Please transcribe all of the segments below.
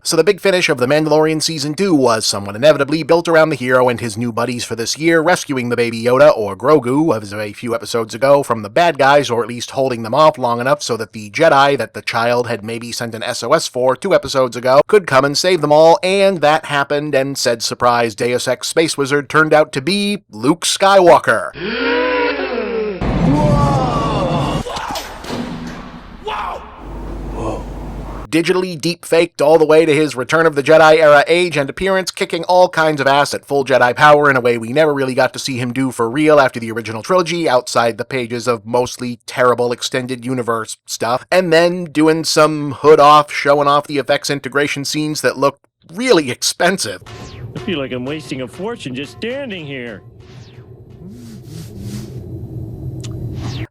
So the big finish of The Mandalorian Season 2 was somewhat inevitably built around the hero and his new buddies for this year, rescuing the baby Yoda, or Grogu, as of a few episodes ago, from the bad guys, or at least holding them off long enough so that the Jedi that the child had maybe sent an SOS for 2 episodes ago could come and save them all, and that happened, and said surprise Deus Ex Space Wizard turned out to be Luke Skywalker. Digitally deep-faked all the way to his Return of the Jedi era age and appearance, kicking all kinds of ass at full Jedi power in a way we never really got to see him do for real after the original trilogy, outside the pages of mostly terrible extended universe stuff, and then doing some hood off, showing off the effects integration scenes that looked really expensive. I feel like I'm wasting a fortune just standing here.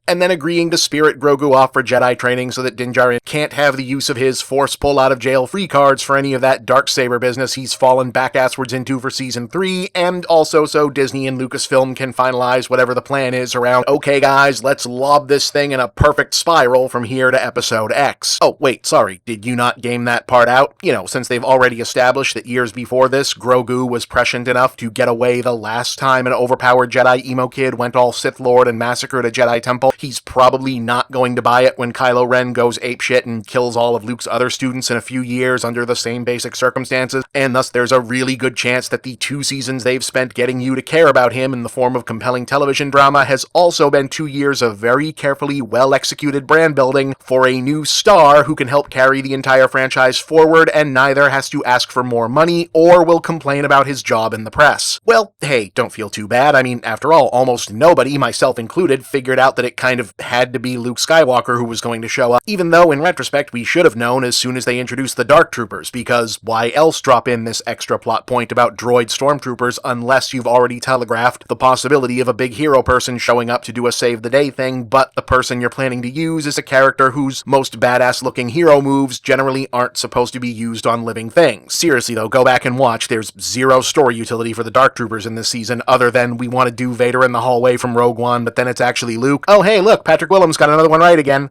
And then agreeing to spirit Grogu off for Jedi training so that Din Djarin can't have the use of his force pull out of jail free cards for any of that darksaber business he's fallen back-asswards into for Season 3, and also so Disney and Lucasfilm can finalize whatever the plan is around, okay guys, let's lob this thing in a perfect spiral from here to Episode X. Oh, wait, sorry, did you not game that part out? You know, since they've already established that years before this, Grogu was prescient enough to get away the last time an overpowered Jedi emo kid went all Sith Lord and massacred a Jedi temple, he's probably not going to buy it when Kylo Ren goes apeshit and kills all of Luke's other students in a few years under the same basic circumstances, and thus there's a really good chance that the 2 seasons they've spent getting you to care about him in the form of compelling television drama has also been 2 years of very carefully well-executed brand building for a new star who can help carry the entire franchise forward and neither has to ask for more money or will complain about his job in the press. Well, hey, don't feel too bad. I mean, after all, almost nobody, myself included, figured out that it kind of had to be Luke Skywalker who was going to show up, even though in retrospect we should have known as soon as they introduced the Dark Troopers, because why else drop in this extra plot point about droid stormtroopers unless you've already telegraphed the possibility of a big hero person showing up to do a save-the-day thing, but the person you're planning to use is a character whose most badass-looking hero moves generally aren't supposed to be used on living things. Seriously though, go back and watch, there's zero story utility for the Dark Troopers in this season other than we want to do Vader in the hallway from Rogue One, but then it's actually Luke. Oh hey, look, Patrick Willems got another one right again.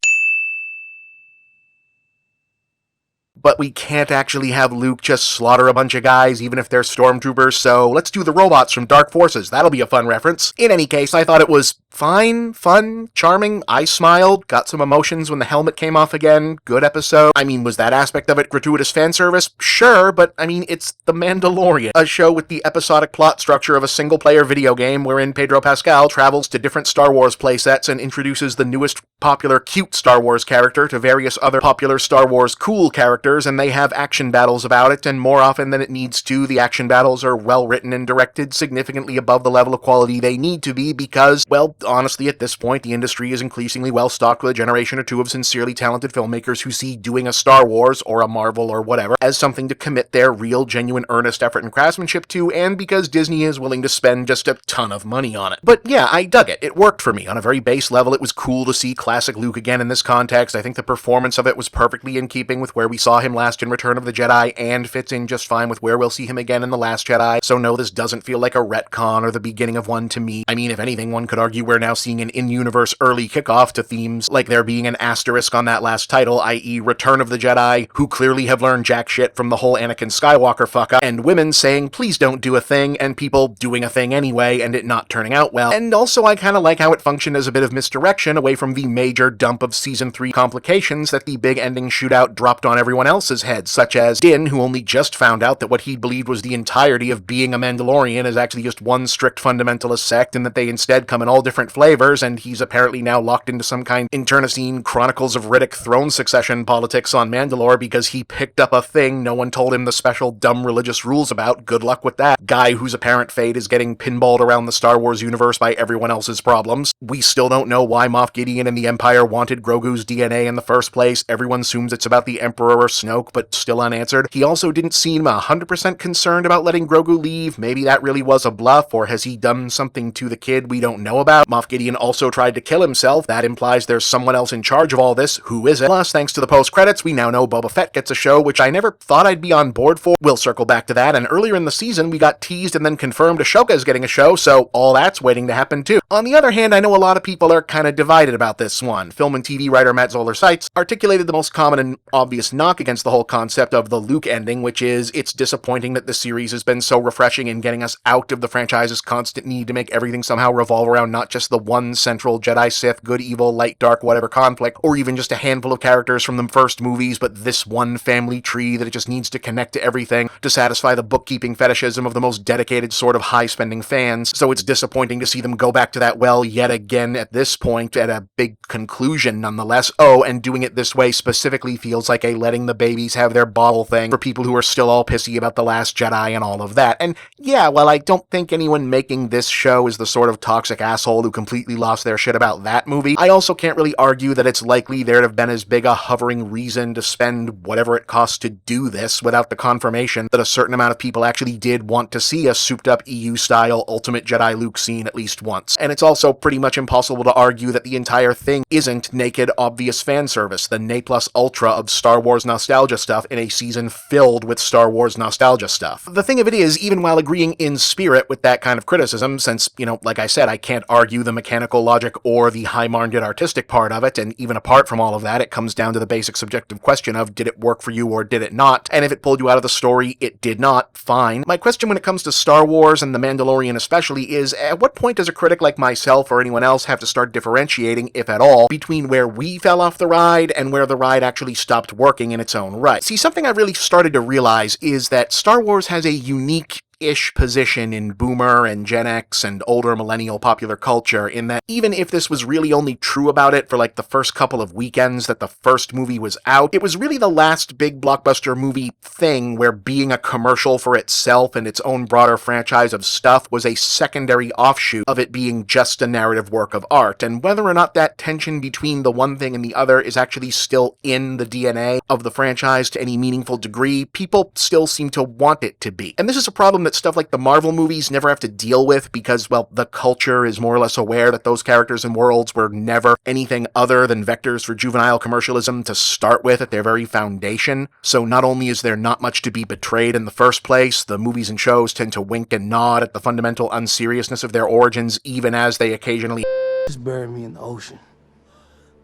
But we can't actually have Luke just slaughter a bunch of guys, even if they're stormtroopers, so let's do the robots from Dark Forces. That'll be a fun reference. In any case, I thought it was fine, fun, charming. I smiled, got some emotions when the helmet came off again. Good episode. I mean, was that aspect of it gratuitous fan service? Sure, but I mean, it's The Mandalorian, a show with the episodic plot structure of a single-player video game wherein Pedro Pascal travels to different Star Wars playsets and introduces the newest popular cute Star Wars character to various other popular Star Wars cool characters, and they have action battles about it, and more often than it needs to, the action battles are well written and directed significantly above the level of quality they need to be because, well, honestly, at this point, the industry is increasingly well stocked with a generation or two of sincerely talented filmmakers who see doing a Star Wars, or a Marvel, or whatever, as something to commit their real, genuine, earnest effort and craftsmanship to, and because Disney is willing to spend just a ton of money on it. But yeah, I dug it. It worked for me. On a very base level, it was cool to see classic Luke again in this context. I think the performance of it was perfectly in keeping with where we saw him last in Return of the Jedi, and fits in just fine with where we'll see him again in The Last Jedi, so no, this doesn't feel like a retcon or the beginning of one to me. I mean, if anything, one could argue we're now seeing an in-universe early kickoff to themes like there being an asterisk on that last title, i.e. Return of the Jedi, who clearly have learned jack shit from the whole Anakin Skywalker fuck-up, and women saying, please don't do a thing, and people doing a thing anyway, and it not turning out well. And also, I kinda like how it functioned as a bit of misdirection away from the major dump of Season 3 complications that the big ending shootout dropped on everyone else's heads, such as Din, who only just found out that what he believed was the entirety of being a Mandalorian is actually just one strict fundamentalist sect, and that they instead come in all different flavors, and he's apparently now locked into some kind of internecine Chronicles of Riddick throne succession politics on Mandalore because he picked up a thing no one told him the special dumb religious rules about. Good luck with that. Guy whose apparent fate is getting pinballed around the Star Wars universe by everyone else's problems. We still don't know why Moff Gideon and the Empire wanted Grogu's DNA in the first place. Everyone assumes it's about the Emperor or Snoke, but still unanswered. He also didn't seem 100% concerned about letting Grogu leave. Maybe that really was a bluff, or has he done something to the kid we don't know about? Moff Gideon also tried to kill himself. That implies there's someone else in charge of all this. Who is it? Plus, thanks to the post-credits, we now know Boba Fett gets a show, which I never thought I'd be on board for. We'll circle back to that, and earlier in the season, we got teased and then confirmed Ahsoka is getting a show, so all that's waiting to happen too. On the other hand, I know a lot of people are kinda divided about this one. Film and TV writer Matt Zoller Seitz articulated the most common and obvious knock against the whole concept of the Luke ending, which is, it's disappointing that the series has been so refreshing in getting us out of the franchise's constant need to make everything somehow revolve around not just the one central Jedi-Sith, good, evil, light, dark, whatever conflict, or even just a handful of characters from the first movies, but this one family tree that it just needs to connect to everything to satisfy the bookkeeping fetishism of the most dedicated sort of high-spending fans. So it's disappointing to see them go back to that well yet again at this point, at a big conclusion nonetheless. Oh, and doing it this way specifically feels like a letting the babies have their bottle thing for people who are still all pissy about The Last Jedi and all of that. And yeah, while I don't think anyone making this show is the sort of toxic asshole who completely lost their shit about that movie, I also can't really argue that it's likely there to have been as big a hovering reason to spend whatever it costs to do this without the confirmation that a certain amount of people actually did want to see a souped-up EU-style Ultimate Jedi Luke scene at least once. And it's also pretty much impossible to argue that the entire thing isn't naked, obvious fan service, the ne plus ultra of Star Wars nostalgia stuff in a season filled with Star Wars nostalgia stuff. The thing of it is, even while agreeing in spirit with that kind of criticism, since, like I said, I can't argue the mechanical logic or the high-minded artistic part of it, and even apart from all of that, it comes down to the basic subjective question of, did it work for you or did it not? And if it pulled you out of the story, it did not, fine. My question when it comes to Star Wars and The Mandalorian especially is, at what point does a critic like myself or anyone else have to start differentiating, if at all, between where we fell off the ride and where the ride actually stopped working in its own right? See, something I've really started to realize is that Star Wars has a unique-ish position in boomer and Gen X and older millennial popular culture, in that even if this was really only true about it for like the first couple of weekends that the first movie was out, it was really the last big blockbuster movie thing where being a commercial for itself and its own broader franchise of stuff was a secondary offshoot of it being just a narrative work of art. And whether or not that tension between the one thing and the other is actually still in the DNA of the franchise to any meaningful degree, people still seem to want it to be. And this is a problem that stuff like the Marvel movies never have to deal with because, well, the culture is more or less aware that those characters and worlds were never anything other than vectors for juvenile commercialism to start with at their very foundation. So not only is there not much to be betrayed in the first place, the movies and shows tend to wink and nod at the fundamental unseriousness of their origins, even as they occasionally just bury me in the ocean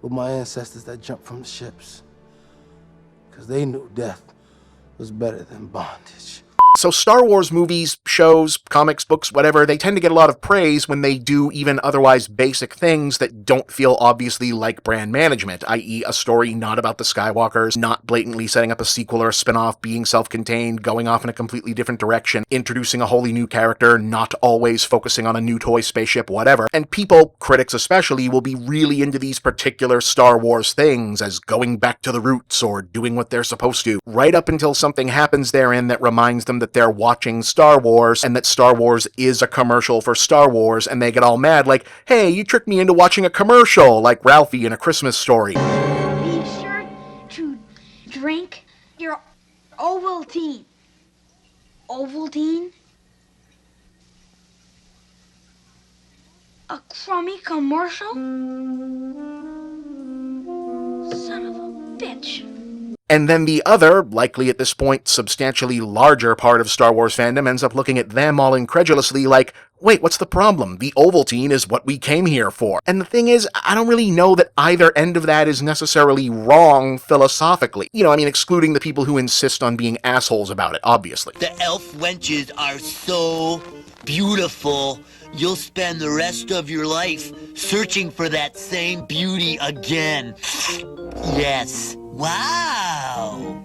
with my ancestors that jumped from the ships, because they knew death was better than bondage. So Star Wars movies, shows, comics, books, whatever, they tend to get a lot of praise when they do even otherwise basic things that don't feel obviously like brand management, i.e. a story not about the Skywalkers, not blatantly setting up a sequel or a spin-off, being self-contained, going off in a completely different direction, introducing a wholly new character, not always focusing on a new toy spaceship, whatever. And people, critics especially, will be really into these particular Star Wars things as going back to the roots or doing what they're supposed to, right up until something happens therein that reminds them that they're watching Star Wars and that Star Wars is a commercial for Star Wars, and they get all mad like, hey, you tricked me into watching a commercial, like Ralphie in A Christmas Story. Be sure to drink your Ovaltine. Ovaltine? A crummy commercial? Son of a bitch. And then the other, likely at this point substantially larger part of Star Wars fandom ends up looking at them all incredulously like, wait, what's the problem? The Ovaltine is what we came here for. And the thing is, I don't really know that either end of that is necessarily wrong philosophically. Excluding the people who insist on being assholes about it, obviously. The elf wenches are so beautiful. You'll spend the rest of your life searching for that same beauty again. Yes. Wow.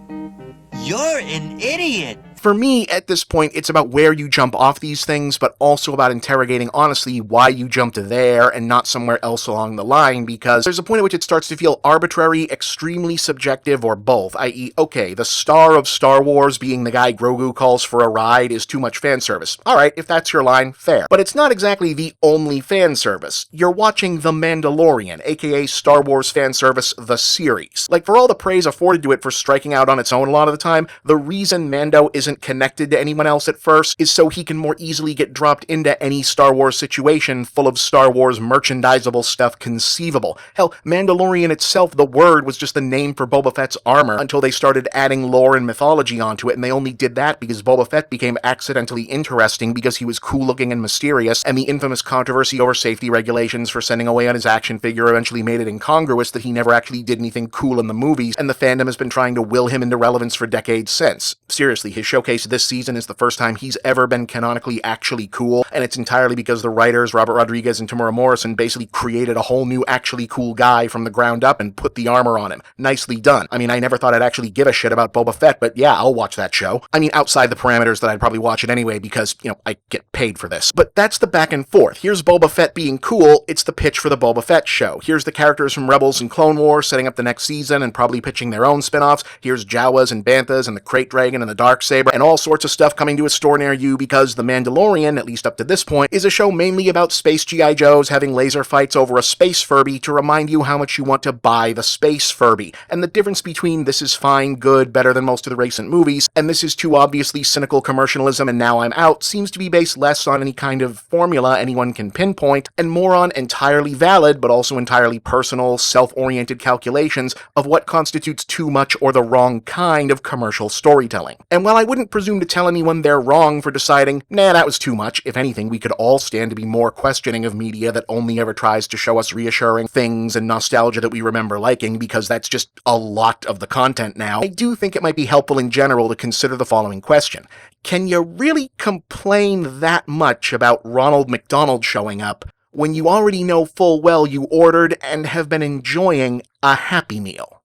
You're an idiot. For me, at this point, it's about where you jump off these things, but also about interrogating honestly why you jumped there and not somewhere else along the line, because there's a point at which it starts to feel arbitrary, extremely subjective, or both, i.e., okay, the star of Star Wars being the guy Grogu calls for a ride is too much fan service. Alright, if that's your line, fair. But it's not exactly the only fan service. You're watching The Mandalorian, aka Star Wars fan service, the series. Like, for all the praise afforded to it for striking out on its own a lot of the time, the reason Mando isn't isn't connected to anyone else at first is so he can more easily get dropped into any Star Wars situation full of Star Wars merchandisable stuff conceivable. Hell, Mandalorian itself, the word, was just the name for Boba Fett's armor until they started adding lore and mythology onto it, and they only did that because Boba Fett became accidentally interesting because he was cool-looking and mysterious, and the infamous controversy over safety regulations for sending away on his action figure eventually made it incongruous that he never actually did anything cool in the movies, and the fandom has been trying to will him into relevance for decades since. Seriously, his showcase this season is the first time he's ever been canonically actually cool, and it's entirely because the writers, Robert Rodriguez and Tamura Morrison, basically created a whole new actually cool guy from the ground up and put the armor on him. Nicely done. I mean, I never thought I'd actually give a shit about Boba Fett, but yeah, I'll watch that show. I mean, outside the parameters that I'd probably watch it anyway because, I get paid for this. But that's the back and forth. Here's Boba Fett being cool, it's the pitch for the Boba Fett show. Here's the characters from Rebels and Clone Wars setting up the next season and probably pitching their own spin-offs. Here's Jawas and Banthas and the Krayt Dragon and the Darksaber and all sorts of stuff coming to a store near you because The Mandalorian, at least up to this point, is a show mainly about space G.I. Joes having laser fights over a space Furby to remind you how much you want to buy the space Furby. And the difference between this is fine, good, better than most of the recent movies, and this is too obviously cynical commercialism and now I'm out seems to be based less on any kind of formula anyone can pinpoint and more on entirely valid but also entirely personal, self-oriented calculations of what constitutes too much or the wrong kind of commercial storytelling. And while I wouldn't presume to tell anyone they're wrong for deciding, nah, that was too much, if anything, we could all stand to be more questioning of media that only ever tries to show us reassuring things and nostalgia that we remember liking because that's just a lot of the content now. I do think it might be helpful in general to consider the following question. Can you really complain that much about Ronald McDonald showing up when you already know full well you ordered and have been enjoying a Happy Meal?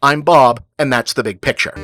I'm Bob, and that's the big picture.